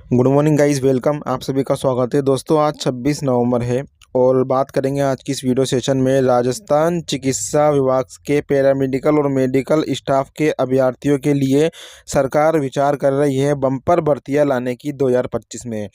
Good morning guys, welcome. आप सभी का स्वागत है दोस्तों। आज 26 नवंबर है और बात करेंगे आज की इस वीडियो सेशन में राजस्थान चिकित्सा विभाग के पैरामेडिकल और मेडिकल स्टाफ के अभ्यर्थियों के लिए सरकार विचार कर रही है बम्पर भर्तियां लाने की 2025 में।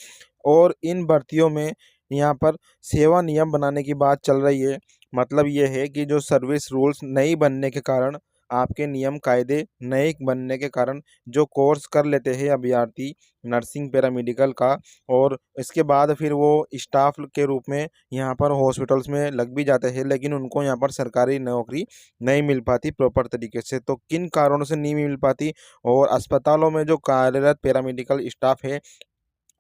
और इन भर्तियों में यहाँ पर सेवा नियम बनाने की बात चल रही है। मतलब ये है कि जो सर्विस रूल्स नहीं बनने के कारण, आपके नियम कायदे नए बनने के कारण जो कोर्स कर लेते हैं अभ्यर्थी नर्सिंग पैरामेडिकल का, और इसके बाद फिर वो स्टाफ के रूप में यहाँ पर हॉस्पिटल्स में लग भी जाते हैं, लेकिन उनको यहाँ पर सरकारी नौकरी नहीं मिल पाती प्रॉपर तरीके से। तो किन कारणों से नहीं मिल पाती, और अस्पतालों में जो कार्यरत पैरामेडिकल स्टाफ है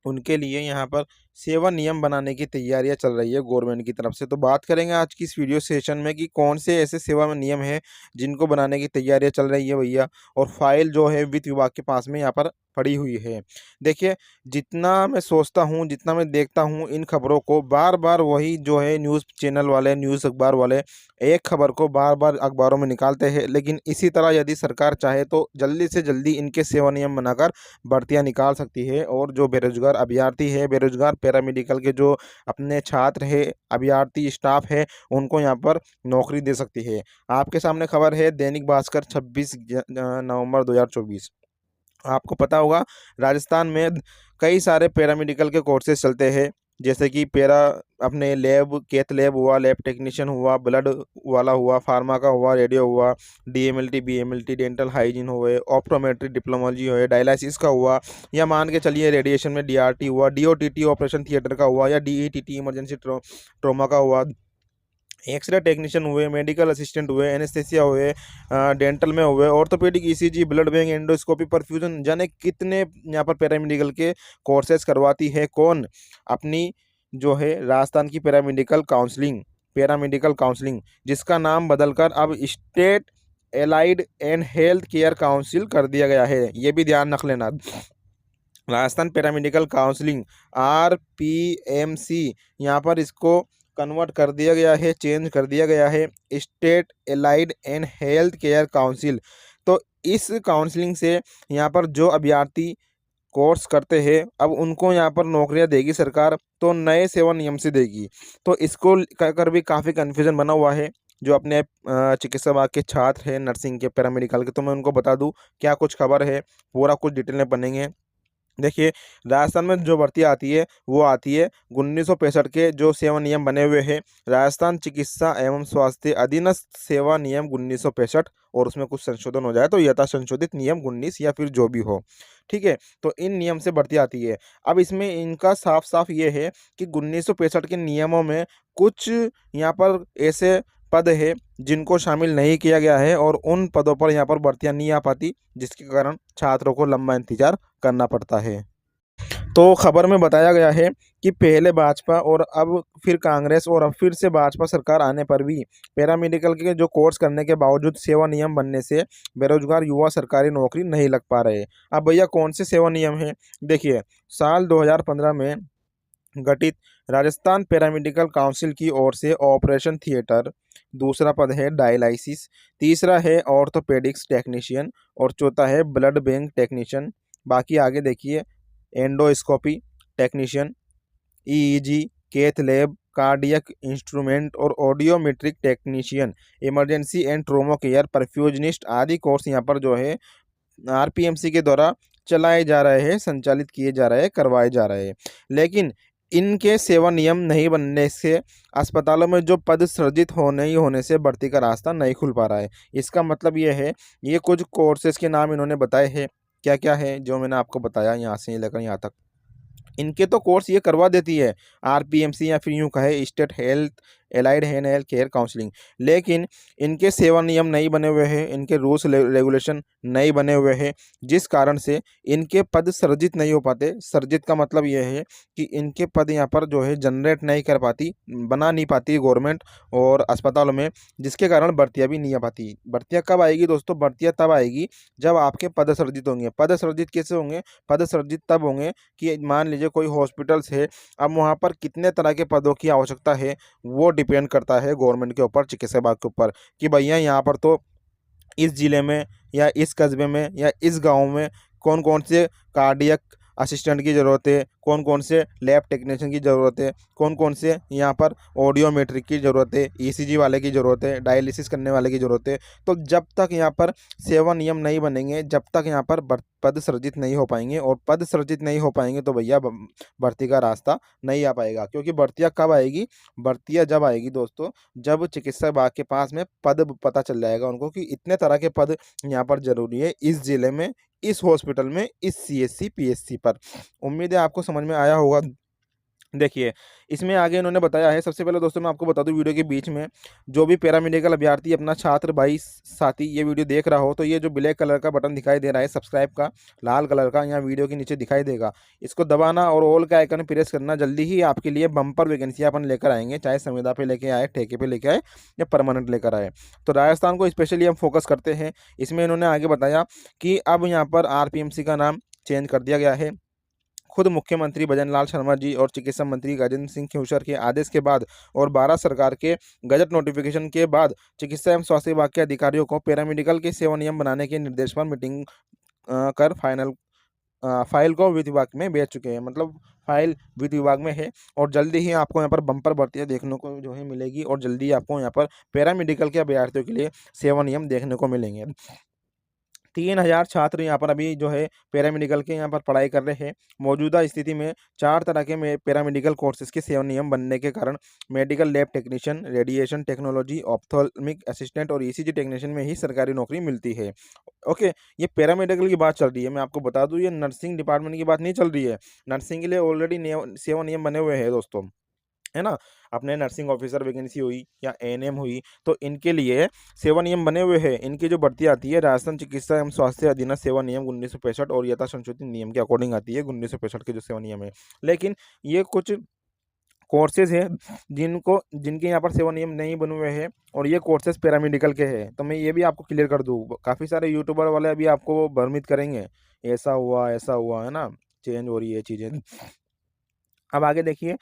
उनके लिए यहाँ पर सेवा नियम बनाने की तैयारियां चल रही है गवर्नमेंट की तरफ से। तो बात करेंगे आज की इस वीडियो सेशन में कि कौन से ऐसे सेवा में नियम है जिनको बनाने की तैयारियां चल रही है भैया। और फाइल जो है वित्त विभाग के पास में यहाँ पर पड़ी हुई है। देखिए, जितना मैं सोचता हूँ, जितना मैं देखता हूँ इन खबरों को, बार बार वही जो है न्यूज़ चैनल वाले, न्यूज़ अखबार वाले एक खबर को बार बार अखबारों में निकालते हैं। लेकिन इसी तरह यदि सरकार चाहे तो जल्दी से जल्दी इनके सेवा नियम बनाकर भर्तियां निकाल सकती है, और जो बेरोजगार अभ्यर्थी है, बेरोजगार पैरामेडिकल के जो अपने छात्र है, अभ्यर्थी स्टाफ है, उनको यहाँ पर नौकरी दे सकती है। आपके सामने खबर है दैनिक भास्कर 26 नवंबर 2024। आपको पता होगा राजस्थान में कई सारे पैरामेडिकल के कोर्सेज चलते हैं, जैसे कि पैरा अपने लैब, कैथ लैब हुआ, लैब टेक्नीशियन हुआ, ब्लड वाला हुआ, फार्मा का हुआ, रेडियो हुआ, डीएमएलटी, बीएमएलटी, डेंटल हाइजीन हुए, ऑप्टोमेट्री डिप्लोमोलॉजी हुए, डायलिसिस का हुआ, या मान के चलिए रेडिएशन में डीआरटी हुआ, डीओटीटी ऑपरेशन थिएटर का हुआ, या डीईटीटी इमरजेंसी ट्रोमा का हुआ, एक्सरे टेक्नीशियन हुए, मेडिकल असिस्टेंट हुए, एनेस्थेसिया हुए, डेंटल में हुए, orthopaedic, ECG, blood bank, endoscopy, perfusion, जाने कितने यहाँ पर पैरामेडिकल के कोर्सेज करवाती है कौन? अपनी जो है राजस्थान की पैरामेडिकल काउंसलिंग, जिसका नाम बदलकर अब state allied and health care council कर दिया गया है। ये भी ध्यान रख लेना। राजस्थान पैरामेडिकल काउंसलिंग, RPMC, यहाँ पर इसको कन्वर्ट कर दिया गया है, चेंज कर दिया गया है state allied and health care council. तो इस काउंसलिंग से यहाँ पर जो अभ्यर्थी कोर्स करते हैं अब उनको यहाँ पर नौकरियाँ देगी सरकार, तो नए सेवा नियम से देगी। तो इसको कर भी काफ़ी कन्फ्यूजन बना हुआ है। जो अपने चिकित्सा विभाग के छात्र हैं नर्सिंग के, पैरामेडिकल के, तो मैं उनको बता दूं क्या कुछ खबर है, पूरा कुछ डिटेल में बनेंगे। देखिए, राजस्थान में जो भर्ती आती है वो आती है 1965 के जो सेवा नियम बने हुए हैं, राजस्थान चिकित्सा एवं स्वास्थ्य अधीनस्थ सेवा नियम 1965, और उसमें कुछ संशोधन हो जाए तो यथा संशोधित नियम 19 या फिर जो भी हो। ठीक है, तो इन नियम से भर्ती आती है। अब इसमें इनका साफ साफ ये है कि 1965 के नियमों में कुछ यहाँ पर ऐसे पद है जिनको शामिल नहीं किया गया है, और उन पदों पर यहाँ पर भर्तियां नहीं आ पाती, जिसके कारण छात्रों को लंबा इंतजार करना पड़ता है। तो खबर में बताया गया है कि पहले भाजपा और अब फिर कांग्रेस और अब फिर से भाजपा सरकार आने पर भी पैरामेडिकल के जो कोर्स करने के बावजूद सेवा नियम बनने से बेरोजगार युवा सरकारी नौकरी नहीं लग पा रहे। अब भैया कौन से सेवा नियम है? देखिए, साल 2015 में गठित राजस्थान पैरामेडिकल काउंसिल की ओर से ऑपरेशन थिएटर, दूसरा पद है डायलिसिस, तीसरा है ऑर्थोपेडिक्स टेक्नीशियन, और चौथा है ब्लड बैंक टेक्नीशियन। बाकी आगे देखिए, endoscopy technician, EEG, cath lab, cardiac instrument और audiometric technician, emergency and trauma care, perfusionist आदि कोर्स यहाँ पर जो है RPMC के द्वारा चलाए जा रहे हैं, संचालित किए जा रहे हैं, करवाए जा रहे हैं। लेकिन इनके सेवा नियम नहीं बनने से अस्पतालों में जो पद सृजित होने ही होने से भर्ती का रास्ता नहीं खुल पा रहा है। इसका मतलब ये है, ये कुछ कोर्सेज के नाम इन्होंने बताए हैं, क्या क्या है जो मैंने आपको बताया यहाँ से लेकर यहाँ तक। इनके तो कोर्स ये करवा देती है RPMC, या फिर यूँ कहे state health allied and health care counselling, लेकिन इनके सेवा नियम नहीं बने हुए हैं, इनके रूल्स रेगुलेशन नहीं बने हुए हैं, जिस कारण से इनके पद सृजित नहीं हो पाते। सृजित का मतलब ये है कि इनके पद यहाँ पर जो है जनरेट नहीं कर पाती, बना नहीं पाती गवर्नमेंट और अस्पतालों में, जिसके कारण भर्तियाँ भी नहीं आ पाती। भर्तियाँ कब आएगी दोस्तों? भर्तियाँ तब आएगी जब आपके पद सृजित होंगे। पद सृजित कैसे होंगे? पद सृजित तब होंगे कि मान लीजिए कोई हॉस्पिटल्स है, अब वहाँ पर कितने तरह के पदों की आवश्यकता है वो डिपेंड करता है गवर्नमेंट के ऊपर, चिकित्सा विभाग के ऊपर, कि भैया यहाँ पर तो इस ज़िले में या इस कस्बे में या इस गांव में कौन कौन से कार्डियक असिस्टेंट की ज़रूरत है, कौन कौन से लैब टेक्नीशियन की ज़रूरत है, कौन कौन से यहाँ पर ऑडियोमेट्रिक की ज़रूरत है, ईसीजी वाले की ज़रूरत है, डायलिसिस करने वाले की ज़रूरत है। तो जब तक यहाँ पर सेवा नियम नहीं बनेंगे, जब तक यहाँ पर पद सृजित नहीं हो पाएंगे, और पद सृजित नहीं हो पाएंगे तो भैया भर्ती का रास्ता नहीं आ पाएगा। क्योंकि भर्तियाँ कब आएगी? भर्तियाँ जब आएगी दोस्तों, जब चिकित्सा विभाग के पास में पद पता चल जाएगा उनको कि इतने तरह के पद यहाँ पर जरूरी है इस जिले में, इस हॉस्पिटल में, इस सीएचसी पीएचसी पर। उम्मीद है आपको समझ में आया होगा। देखिए, इसमें आगे इन्होंने बताया है, सबसे पहले दोस्तों मैं आपको बता दूं, वीडियो के बीच में जो भी पैरामेडिकल अभ्यर्थी अपना छात्र भाई साथी ये वीडियो देख रहा हो, तो ये जो ब्लैक कलर का बटन दिखाई दे रहा है सब्सक्राइब का, लाल कलर का, यहाँ वीडियो के नीचे दिखाई देगा, इसको दबाना और ऑल का आइकन प्रेस करना। जल्दी ही आपके लिए बम्पर वैकेंसी अपन लेकर आएंगे, चाहे संविदा पे लेके आए, ठेके पे लेके आए या परमानेंट लेकर आए। तो राजस्थान को स्पेशली हम फोकस करते हैं। इसमें इन्होंने आगे बताया कि अब यहाँ पर आरपीएमसी का नाम चेंज कर दिया गया है। खुद मुख्यमंत्री भजनलाल शर्मा जी और चिकित्सा मंत्री गजेंद्र सिंह खिंवसर के आदेश के बाद और भारत सरकार के गजट नोटिफिकेशन के बाद चिकित्सा एवं स्वास्थ्य विभाग के अधिकारियों को पैरामेडिकल के सेवा नियम बनाने के निर्देश पर मीटिंग कर फाइल को वित्त विभाग में भेज चुके हैं। मतलब फाइल वित्त विभाग में है, और जल्दी ही आपको यहाँ पर बम्पर भर्तियाँ देखने को जो है मिलेगी, और जल्दी आपको यहाँ पर पैरामेडिकल के अभ्यर्थियों के लिए सेवा नियम देखने को मिलेंगे। 3000 छात्र यहाँ पर अभी जो है पैरामेडिकल के यहाँ पर पढ़ाई कर रहे हैं। मौजूदा स्थिति में 4 तरह के पैरामेडिकल कोर्सेज के सेवा नियम बनने के कारण medical lab technician, radiation technology, ऑप्थोल्मिक assistant और ईसीजी टेक्नीशियन में ही सरकारी नौकरी मिलती है। ओके, ये पैरामेडिकल की बात चल रही है। मैं आपको बता दूं, ये नर्सिंग डिपार्टमेंट की बात नहीं चल रही है। नर्सिंग के लिए ऑलरेडी सेवा नियम बने हुए हैं दोस्तों, है ना। अपने नर्सिंग ऑफिसर वैकेंसी हुई या एएनएम हुई, तो इनके लिए सेवा नियम बने हुए हैं। इनकी जो भर्ती आती है राजस्थान चिकित्सा एवं स्वास्थ्य अधिनियम सेवा नियम 1965 और यथा संशोधित नियम के अकॉर्डिंग आती है, 1965 के जो सेवा नियम है। लेकिन ये कुछ कोर्सेज हैं जिनके यहाँ पर सेवा नियम नहीं बने हुए हैं, और ये कोर्सेज पैरामेडिकल के हैं। तो मैं ये भी आपको क्लियर कर दूँ, काफ़ी सारे यूट्यूबर वाले अभी आपको भ्रमित करेंगे, ऐसा हुआ है ना, चेंज हो रही है चीज़ें। अब आगे देखिए,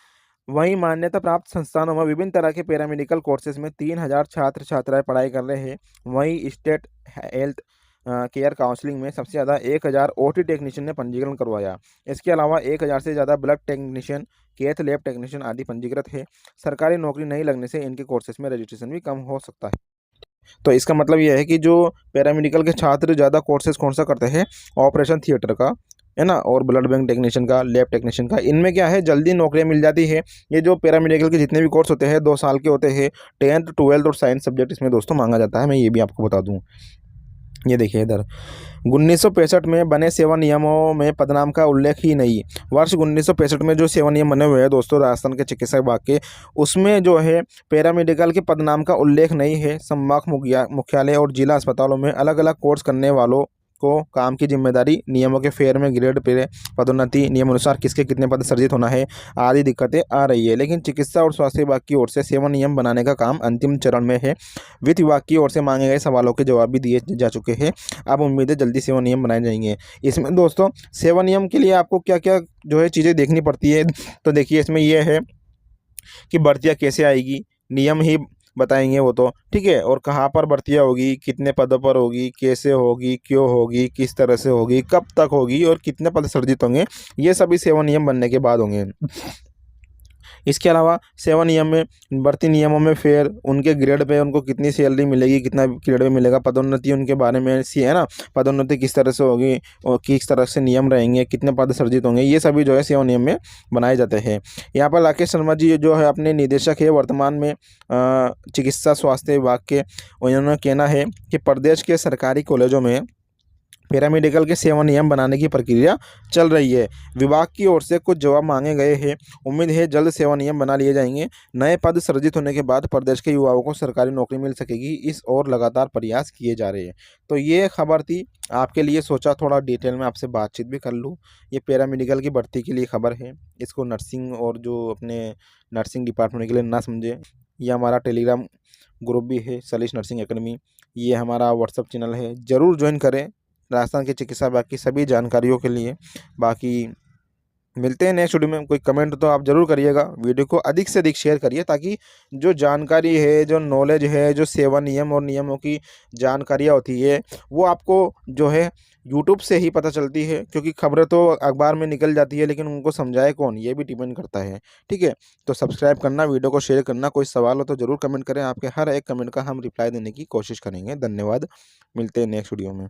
वहीं मान्यता प्राप्त संस्थानों में विभिन्न तरह के पैरामेडिकल कोर्सेज में 3000 छात्र छात्राएं पढ़ाई कर रहे हैं। वहीं स्टेट हेल्थ केयर काउंसलिंग में सबसे ज़्यादा 1000 ओटी टेक्नीशियन ने पंजीकरण करवाया। इसके अलावा 1000 से ज़्यादा blood technician, cath lab technician आदि पंजीकृत है। सरकारी नौकरी नहीं लगने से इनके कोर्सेज में रजिस्ट्रेशन भी कम हो सकता है। तो इसका मतलब यह है कि जो पैरामेडिकल के छात्र ज़्यादा कोर्सेज कौन सा करते हैं? ऑपरेशन थिएटर का, है ना, और ब्लड बैंक टेक्नीशियन का, लैब टेक्नीशियन का। इनमें क्या है, जल्दी नौकरियां मिल जाती है। ये जो पैरामेडिकल के जितने भी कोर्स होते हैं 2 साल के होते हैं। 10th 12th और साइंस सब्जेक्ट इसमें दोस्तों मांगा जाता है। मैं ये भी आपको बता दूं, ये देखिए इधर 1965 में बने सेवा नियमों में पदनाम का उल्लेख ही नहीं। वर्ष 1965 में जो सेवा नियम बने हुए हैं दोस्तों राजस्थान के चिकित्सा विभाग के, उसमें जो है पैरामेडिकल के पदनाम का उल्लेख नहीं है। संभाग मुख्यालय और जिला अस्पतालों में अलग अलग कोर्स करने वालों को काम की जिम्मेदारी, नियमों के फेर में ग्रेड पे पदोन्नति, नियमानुसार किसके कितने पद सृजित होना है आदि दिक्कतें आ रही है। लेकिन चिकित्सा और स्वास्थ्य विभाग की ओर से सेवा नियम बनाने का काम अंतिम चरण में है। वित्त विभाग की ओर से मांगे गए सवालों के जवाब भी दिए जा चुके हैं। अब उम्मीद है जल्दी सेवा नियम बनाए जाएंगे। इसमें दोस्तों सेवा नियम के लिए आपको क्या क्या जो है चीज़ें देखनी पड़ती है, तो देखिए इसमें यह है कि भर्तियाँ कैसे आएगी, नियम ही बताएंगे वो तो, ठीक है। और कहाँ पर भर्तियाँ होगी, कितने पदों पर होगी, कैसे होगी, क्यों होगी, किस तरह से होगी, कब तक होगी और कितने पद सृजित होंगे, ये सभी सेवा नियम बनने के बाद होंगे। इसके अलावा सेवा नियम में, भर्ती नियमों में फिर उनके ग्रेड पे उनको कितनी सैलरी मिलेगी, कितना ग्रेड पे मिलेगा, पदोन्नति उनके बारे में सी है ना, पदोन्नति किस तरह से होगी और किस तरह से नियम रहेंगे, कितने पद सृजित होंगे, ये सभी जो है सेवा नियम में बनाए जाते हैं। यहाँ पर राकेश शर्मा जी जो है अपने निदेशक है वर्तमान में चिकित्सा स्वास्थ्य विभाग के, उन्होंने कहना है कि प्रदेश के सरकारी कॉलेजों में पैरामेडिकल के सेवा नियम बनाने की प्रक्रिया चल रही है। विभाग की ओर से कुछ जवाब मांगे गए हैं। उम्मीद है जल्द सेवा नियम बना लिए जाएंगे। नए पद सृजित होने के बाद प्रदेश के युवाओं को सरकारी नौकरी मिल सकेगी, इस और लगातार प्रयास किए जा रहे हैं। तो ये खबर थी आपके लिए, सोचा थोड़ा डिटेल में आपसे बातचीत भी कर लूँ। ये पैरामेडिकल की भर्ती के लिए खबर है, इसको नर्सिंग और जो अपने नर्सिंग डिपार्टमेंट के लिए ना समझे। ये हमारा टेलीग्राम ग्रुप भी है, सलीश नर्सिंग एकेडमी, ये हमारा व्हाट्सअप चैनल है, ज़रूर ज्वाइन करें राजस्थान के चिकित्सा विभाग की सभी जानकारियों के लिए। बाकी मिलते हैं नेक्स्ट वीडियो में। कोई कमेंट तो आप ज़रूर करिएगा, वीडियो को अधिक से अधिक शेयर करिए, ताकि जो जानकारी है, जो नॉलेज है, जो सेवा नियम और नियमों की जानकारियाँ होती है, वो आपको जो है यूट्यूब से ही पता चलती है, क्योंकि खबरें तो अखबार में निकल जाती है लेकिन उनको समझाए कौन, ये भी डिपेंड करता है। ठीक है, तो सब्सक्राइब करना, वीडियो को शेयर करना, कोई सवाल हो तो ज़रूर कमेंट करें, आपके हर एक कमेंट का हम रिप्लाई देने की कोशिश करेंगे। धन्यवाद, मिलते हैं नेक्स्ट वीडियो में।